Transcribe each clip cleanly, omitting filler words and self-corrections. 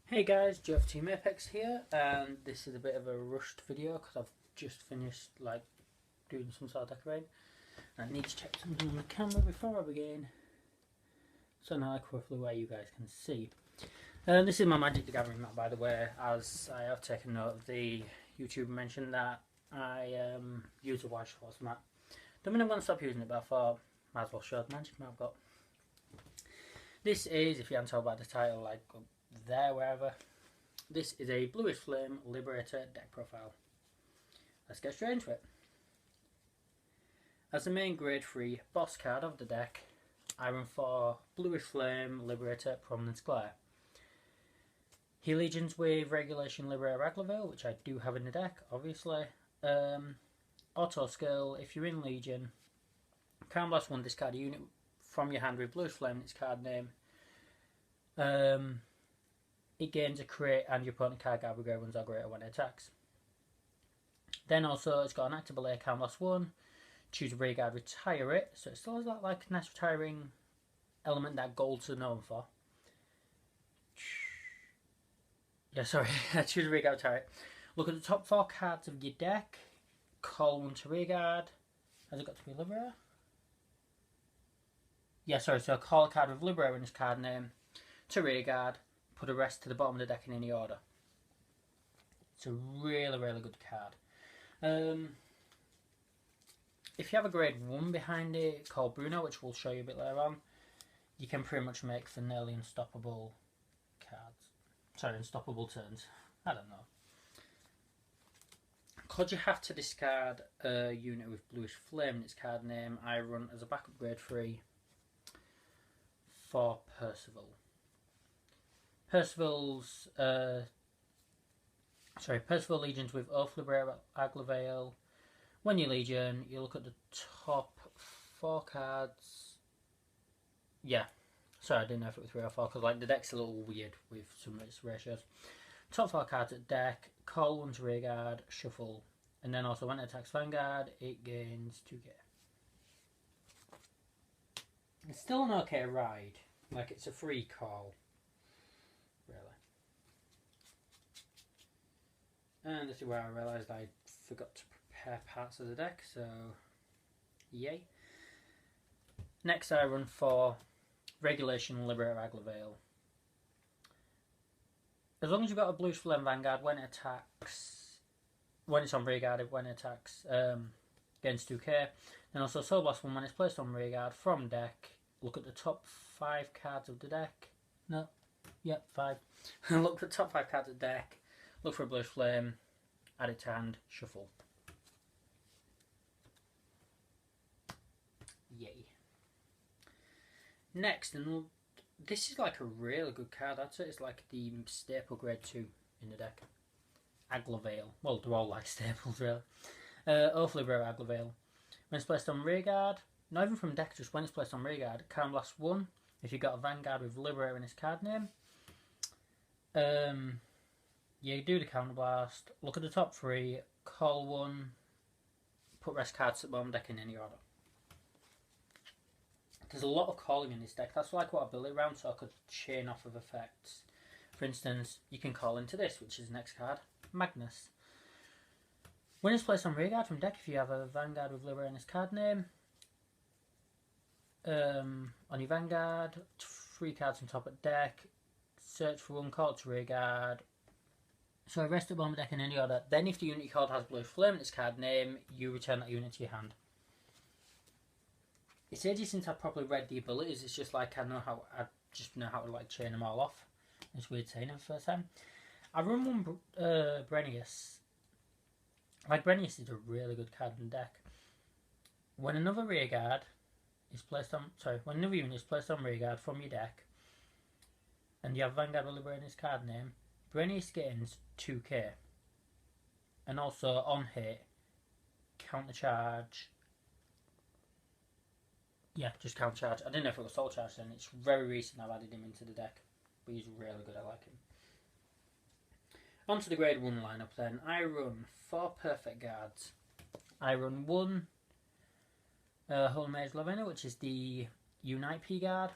Hey guys, Jeff Team Apex here, and this is a bit of a rushed video because I've just finished doing some sort of decorating. And I need to check something on the camera before I begin, so now roughly where you guys can see. This is my Magic the Gathering map, by the way, as I have taken note of the YouTuber mentioned that I use a White Force map. Don't mean I'm going to stop using it, but I thought might as well show the Magic map I've got. This is, if you haven't told by the title, there, wherever. This is a Bluish Flame Liberator deck profile. Let's get straight into it. As the main grade 3 boss card of the deck, I run for Bluish Flame Liberator Prominence Glare. He legions with Regulation Liberator Aglavale, which I do have in the deck, obviously. Auto skill, if you're in Legion, Calm Blast 1, discard a unit from your hand with Bluish Flame in its card name. It gains a crit and your opponent can't gather grade 1s or greater when it attacks. Then also it's got an active ability, Calm Blast 1, choose a rearguard, retire it, so it still has that nice retiring element that golds are known for. Yeah, sorry, choose a rearguard, retire it. Look at the top 4 cards of your deck, call 1 to rearguard. Has it got to be Liberator? Yeah, sorry, so call a card with Liberator in its card name to rearguard. Put a rest to the bottom of the deck in any order. It's a really, really good card. If you have a grade 1 behind it called Bruno, which we'll show you a bit later on, you can pretty much make for nearly unstoppable cards. Sorry, unstoppable turns. I don't know. Because you have to discard a unit with Bluish Flame in its card name, I run as a backup grade 3 for Percival. Percival legions with Oath Liberator Aglavale. When you legion, you look at the top 4 cards. Yeah, sorry, I didn't know if it was 3 or 4 because the deck's a little weird with some of its ratios. Top 4 cards at deck, call 1 to rearguard, shuffle, and then also when it attacks Vanguard, it gains 2k. It's still an okay ride, it's a free call. Really. And this is where I realised I forgot to prepare parts of the deck, so yay. Next I run for Regulation Liberator Aglavale. As long as you've got a Bluish Flame Vanguard, when it's on rearguard, when it attacks, gains 2k. Then also Soul Blast 1, when it's placed on rearguard from deck, look at the top 5 cards of the deck. No, yep, 5. Look at the top 5 cards of the deck. Look for a Bluish Flame, add it to hand, shuffle. Yay. Next, and this is a really good card, I'd say it's the staple grade 2 in the deck. Aglavale. Well, they're all staples, really. Oath Liberator Aglavale. When it's placed on rearguard, not even from deck, just when it's placed on rearguard, Calm Blast 1, if you've got a Vanguard with Liberator in its card name. You do the Counter Blast, look at the top 3, call 1, put rest cards at the bottom deck in any order. There's a lot of calling in this deck, that's what I built it around so I could chain off of effects. For instance, you can call into this, which is the next card, Magnus. When it's placed on rearguard from deck, if you have a Vanguard with Liberator in its card name, on your Vanguard, 3 cards on top of deck, search for 1 card to rearguard. So rest at the bottom of the deck in any order. Then if the unit card has Bluish Flame in its card name, you return that unit to your hand. It's ages since I've properly read the abilities, it's just I just know how to chain them all off. It's weird saying it for the first time. I run one Brennius. Brennius is a really good card in the deck. When another rearguard is placed on when another unit is placed on rearguard from your deck and you have Vanguard with Liberator in its card name, Brennius gains 2k. And also on hit, counter charge. Yeah, just counter charge. I didn't know if it was soul charge then. It's very recent I've added him into the deck. But he's really good, I like him. On to the grade 1 lineup then. I run 4 perfect guards. I run 1 Holy Mage Lavender, which is the Unite P guard.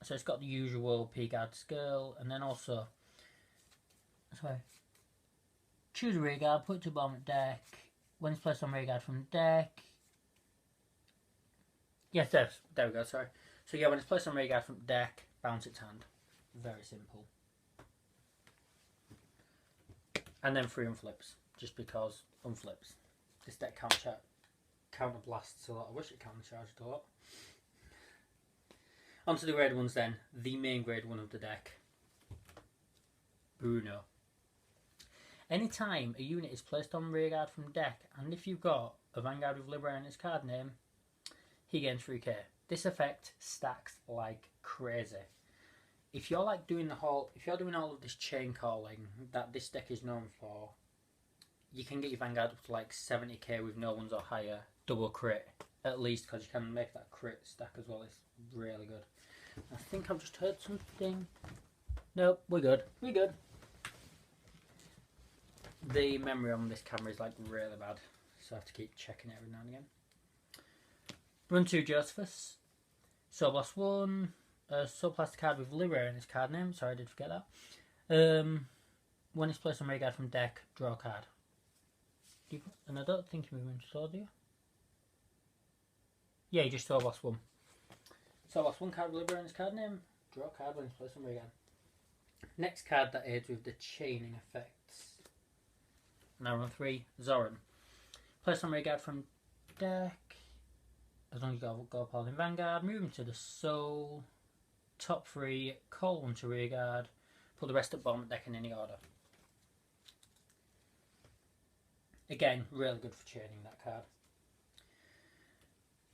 So it's got the usual P guard skill, and then also sorry. Choose a rearguard, put it to the bottom of the deck. When it's placed on rearguard from the deck. Yes, there we go, sorry. So yeah, when it's placed on rearguard from the deck, bounce its hand. Very simple. And then 3 unflips, just because unflips. This deck counter blasts a lot. I wish it counter charged a lot. On to the grade ones then. The main grade one of the deck. Bruno. Anytime a unit is placed on rearguard from deck, and if you've got a Vanguard with Liberator in its card name, he gains 3k. This effect stacks like crazy. If you're like doing all of this chain calling that this deck is known for, you can get your Vanguard up to like 70k with no ones or higher, double crit at least, because you can make that crit stack as well. It's really good. I think I've just heard something. Nope, we're good. We're good. The memory on this camera is like really bad, so I have to keep checking it every now and again. Run 2 Josephus. So plus 1. Subplastic card with Liberator in its card name. Sorry, I did forget that. When it's placed on rearguard from deck, draw a card. And I don't think you move into sword, do you? Yeah, you just throw plus 1. So plus 1 card with Liberator in its card name. Draw a card when it's placed on rearguard. Next card that aids with the chaining effects. Now run 3, Zoran. Place on rearguard from deck. As long as you go Paladin Vanguard, move him to the soul. Top 3, call 1 to rearguard. Put the rest at bottom of deck in any order. Again, really good for chaining that card.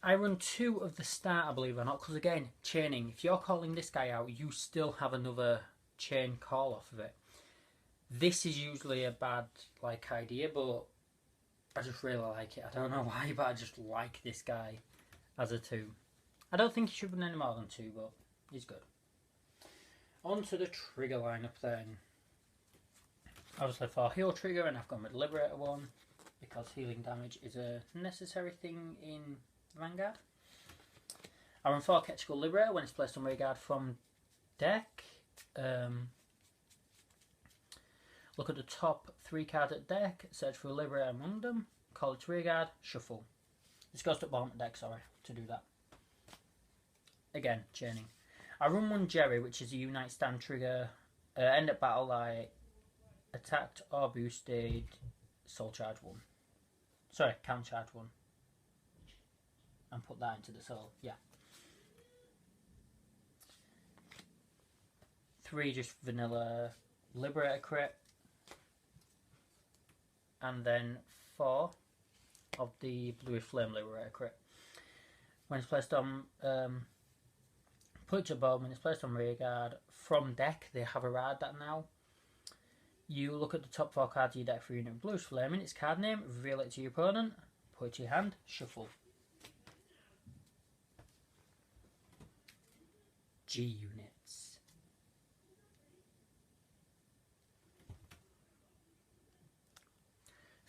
I run 2 of the starter, believe it or not, because again, chaining. If you're calling this guy out, you still have another chain call off of it. This is usually a bad idea, but I just really like it. I don't know why, but I just like this guy as a 2. I don't think he should run any more than 2, but he's good. On to the trigger lineup then. Obviously for heal trigger, and I've gone with Liberator 1, because healing damage is a necessary thing in Vanguard. I run 4 Ketchical Liberator when it's placed on rearguard from deck. Look at the top 3 cards at deck, search for a Liberator among them, call it to rearguard, shuffle. This goes to the bottom of the deck, sorry, to do that. Again, chaining. I run 1 Jerry, which is a Unite Stand trigger. End of battle like attacked or boosted, soul charge 1. Sorry, count charge 1. And put that into the soul, yeah. 3 just vanilla Liberator crit. And then 4 of the Bluish Flame Liberator crit. When it's placed on, put it to bottom, when it's placed on rearguard from deck, they have a rad that now. You look at the top 4 cards of your deck for unit with Bluish Flame in its card name, reveal it to your opponent, put it to your hand, shuffle. G units.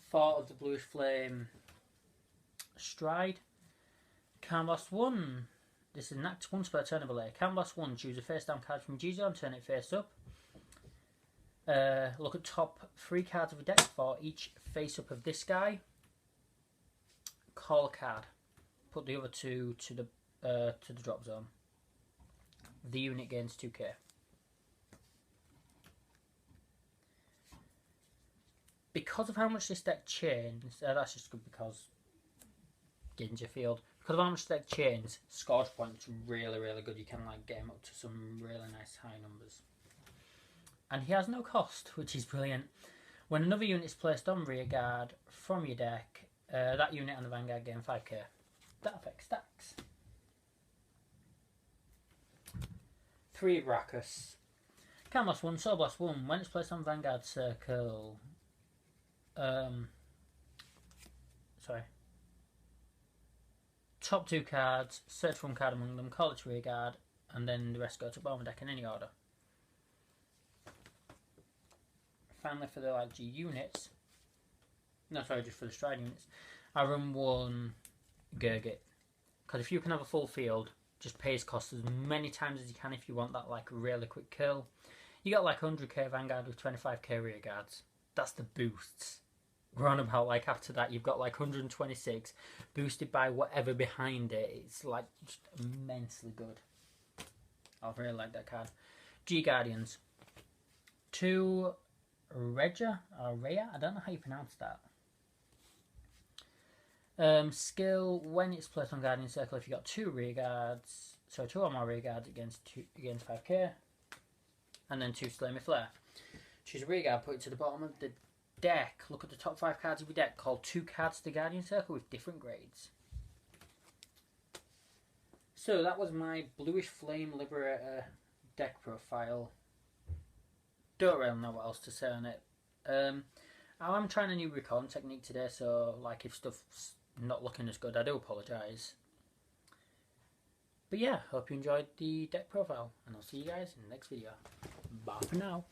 Four of the Bluish Flame Stride. Canvas 1. This is an act 1 per turn ability. Canvas 1. Choose a face down card from G zone, turn it face up. Look at top 3 cards of a deck for each face up of this guy. Call a card. Put the other 2 to the drop zone. The unit gains 2k. Because of how much this deck chains, that's just good because Ginja Field. Because of how much this deck chains, Scourge Point's really, really good. You can get him up to some really nice high numbers. And he has no cost, which is brilliant. When another unit is placed on rearguard from your deck, that unit and the Vanguard gain 5k. That effect stacks. 3 Brachus. Canvas 1, Soul Blast 1. When it's placed on Vanguard Circle... sorry. Top 2 cards, search for 1 card among them, call it to rearguard, and then the rest go to bottom of the deck in any order. Finally, for the G units, no, sorry, just for the Stride units, I run 1 Gurgit. Because if you can have a full field, just pay his cost as many times as you can if you want that really quick kill. You got like 100k Vanguard with 25k rear guards. That's the boosts. We're on about like after that you've got like 126 boosted by whatever behind it. It's like just immensely good. I really like that card. G Guardians. 2 Regia or Rhea, I don't know how you pronounce that. Skill, when it's placed on Guardian Circle, if you got 2 rear guards, so 2 or more rear guards against 5k, and then 2 Slay Me Flare. Choose a rear guard, put it to the bottom of the deck. Look at the top 5 cards of your deck. Call 2 cards to the Guardian Circle with different grades. So that was my Bluish Flame Liberator deck profile. Don't really know what else to say on it. I'm trying a new recording technique today, so like if stuff's not looking as good, I do apologise. But yeah, hope you enjoyed the deck profile, and I'll see you guys in the next video. Bye for now.